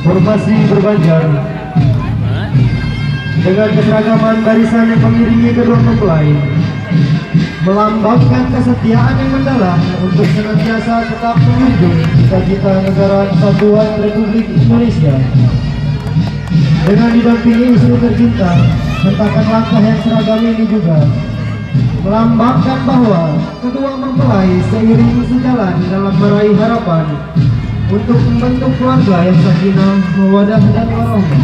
Formasi berbanjar dengan keseragaman barisan yang mengiringi kedua mempelai melambangkan kesetiaan yang mendalam untuk senantiasa tetap menjunjung cita-cita negara kesatuan Republik Indonesia. Dengan didampingi istri tercinta, hentakan langkah yang seragam ini juga melambangkan bahwa kedua mempelai seiring sejalan dalam meraih harapan untuk membentuk keluarga yang sakinah, mawaddah dan warahmah.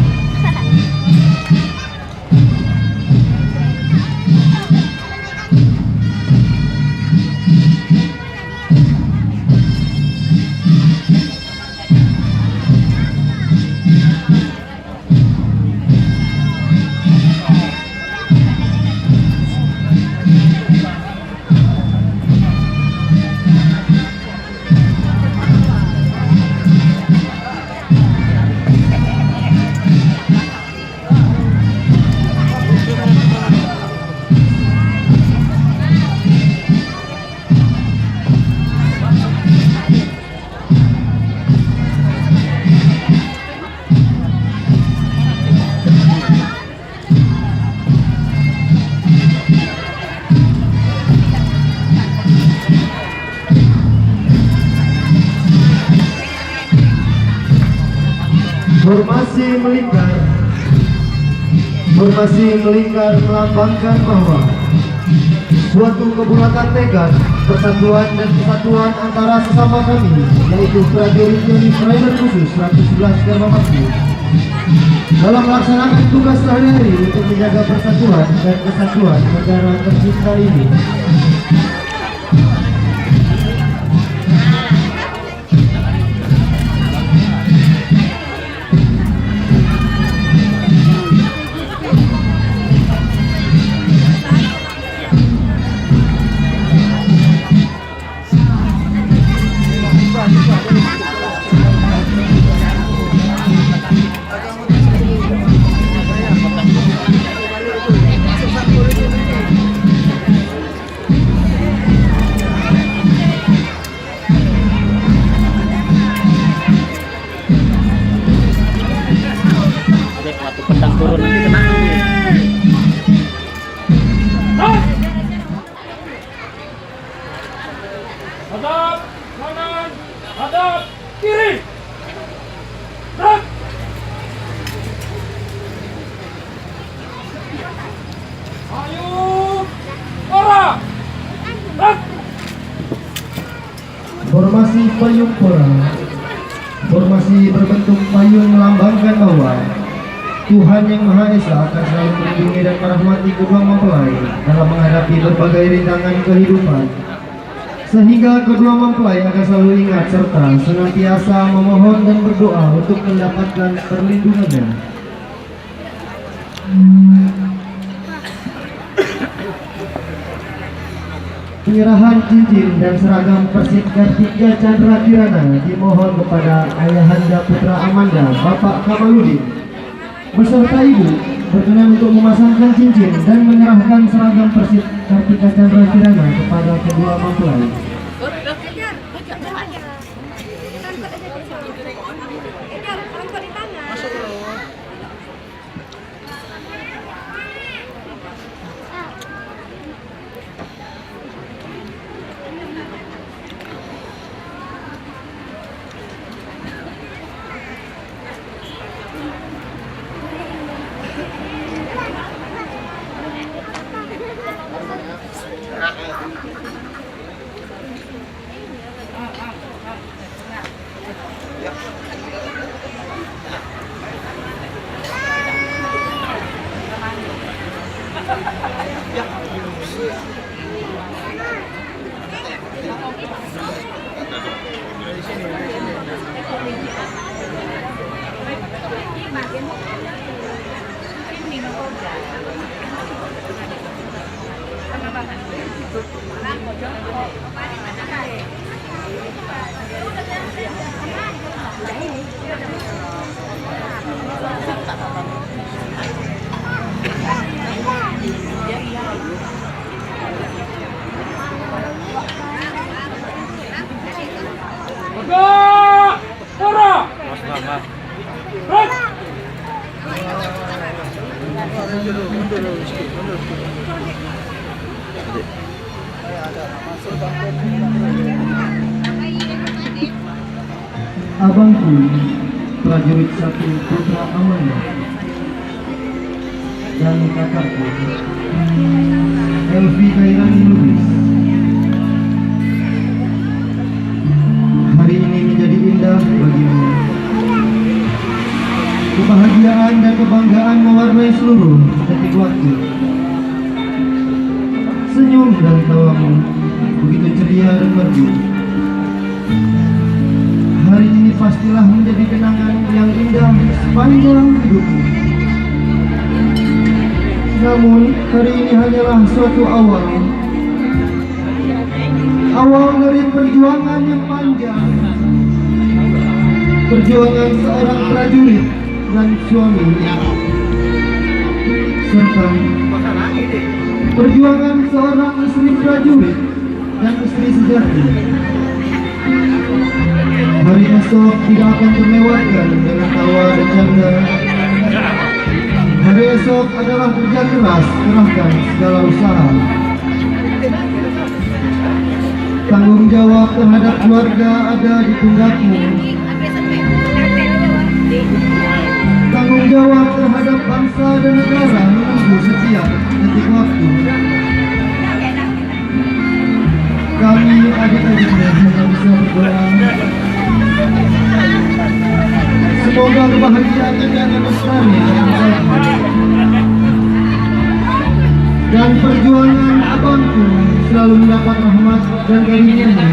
Formasi melingkar melambangkan bahwa suatu kebulatan tekad, persatuan dan kesatuan antara sesama kami, yaitu prajurit unit Rider Khusus 111 Garba Bakti, dalam melaksanakan tugas sehari-hari untuk menjaga persatuan dan kesatuan negara tercinta ini. Hadap kanan, hadap kiri. Gerak. Ayo, ora. Gerak. Formasi payung pora. Formasi berbentuk payung melambangkan bahwa Tuhan Yang Maha Esa akan selalu melindungi dan merahmati kedua mempelai dalam menghadapi berbagai rintangan kehidupan, sehingga kedua mempelai akan selalu ingat serta senantiasa memohon dan berdoa untuk mendapatkan perlindungannya. Penyerahan cincin dan seragam Persib Kartika Chandra Kirana dimohon kepada Ayahanda Putra Amanda, Bapak Kamaludin, beserta Ibu berkenan untuk memasangkan cincin dan menyerahkan seragam Persib Kartika Chandra Kirana kepada kedua mempelai. Abangku, prajurit satu Putra Amanah, dan kakakku, Elvi Kairani Lubis. Hari ini menjadi indah bagimu. Kebahagiaan dan kebanggaan mewarnai seluruh detik waktu. Senyum dan tawamu begitu ceria dan merdu. Hari ini pastilah menjadi kenangan yang indah sepanjang hidupmu. Namun hari ini hanyalah suatu awal dari perjuangan yang panjang. Perjuangan seorang prajurit dan suami, serta perjuangan seorang istri prajurit dan istri sejati. Hari esok tidak akan terlewatkan dengan tawa dan canda. Hari esok adalah kerja keras, kerahkan segala usaha. Tanggung jawab terhadap keluarga ada di pundakmu. Tanggung jawab terhadap bangsa dan negara menunggu setiap detik waktu. Kami adik-adiknya hanya bisa berdoa. Semoga kebahagiaan ini akan lestari dan perjuangan abangku selalu mendapat rahmat dan karunia-Nya.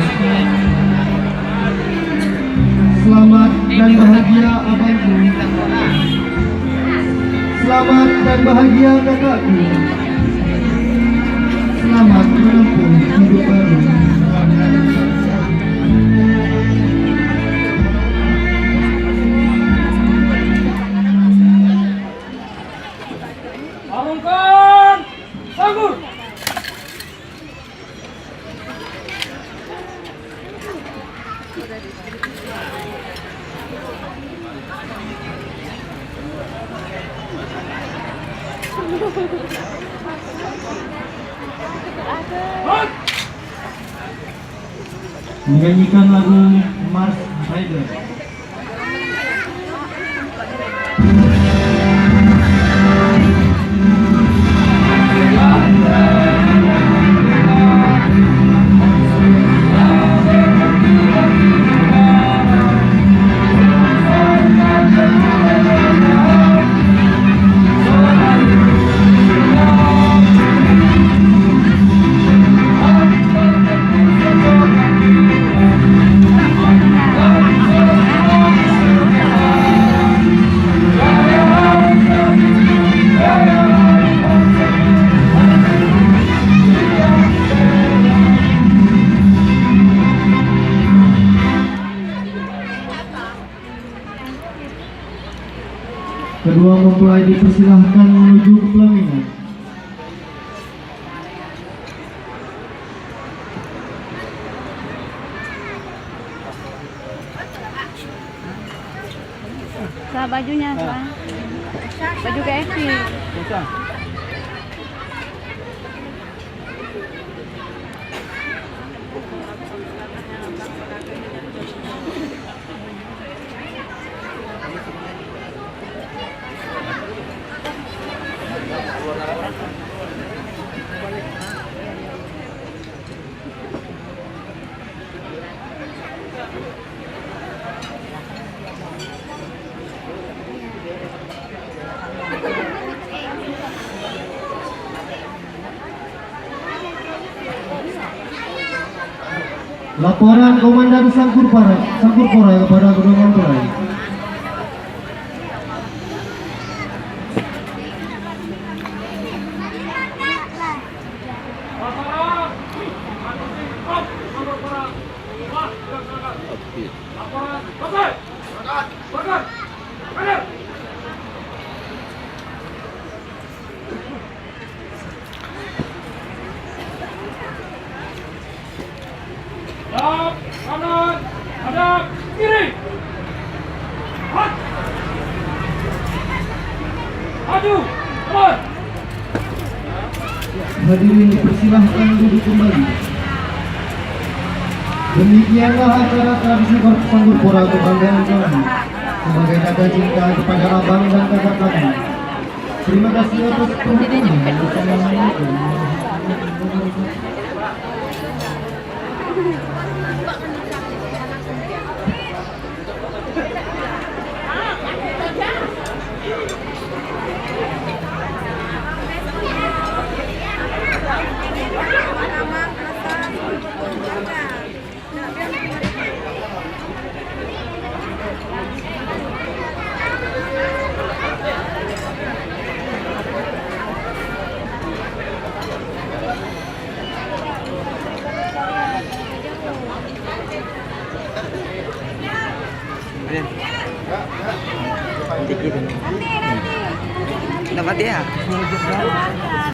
Selamat dan bahagia abangku. Selamat dan bahagia kakakku. Selamat menempuh hidup baru. Arungkan Sanggur. Menyanyikan lagu Mars Rider. Kedua mempelai dipersilahkan menuju ke pelaminan. Sa bajunya, sa baju KFC. Laporan Komandan Sangkurpora kepada kedua mempelai. Hadap kanan, hadap kiri. hadirin dipersilahkan duduk kembali. Demikianlah acara tradisi Sanggur Pura kebanggaan kami sebagai tanda cinta kepada abang dan kakak kami. Terima kasih atas perhatiannya. Wassalamualaikum. Dapat dia.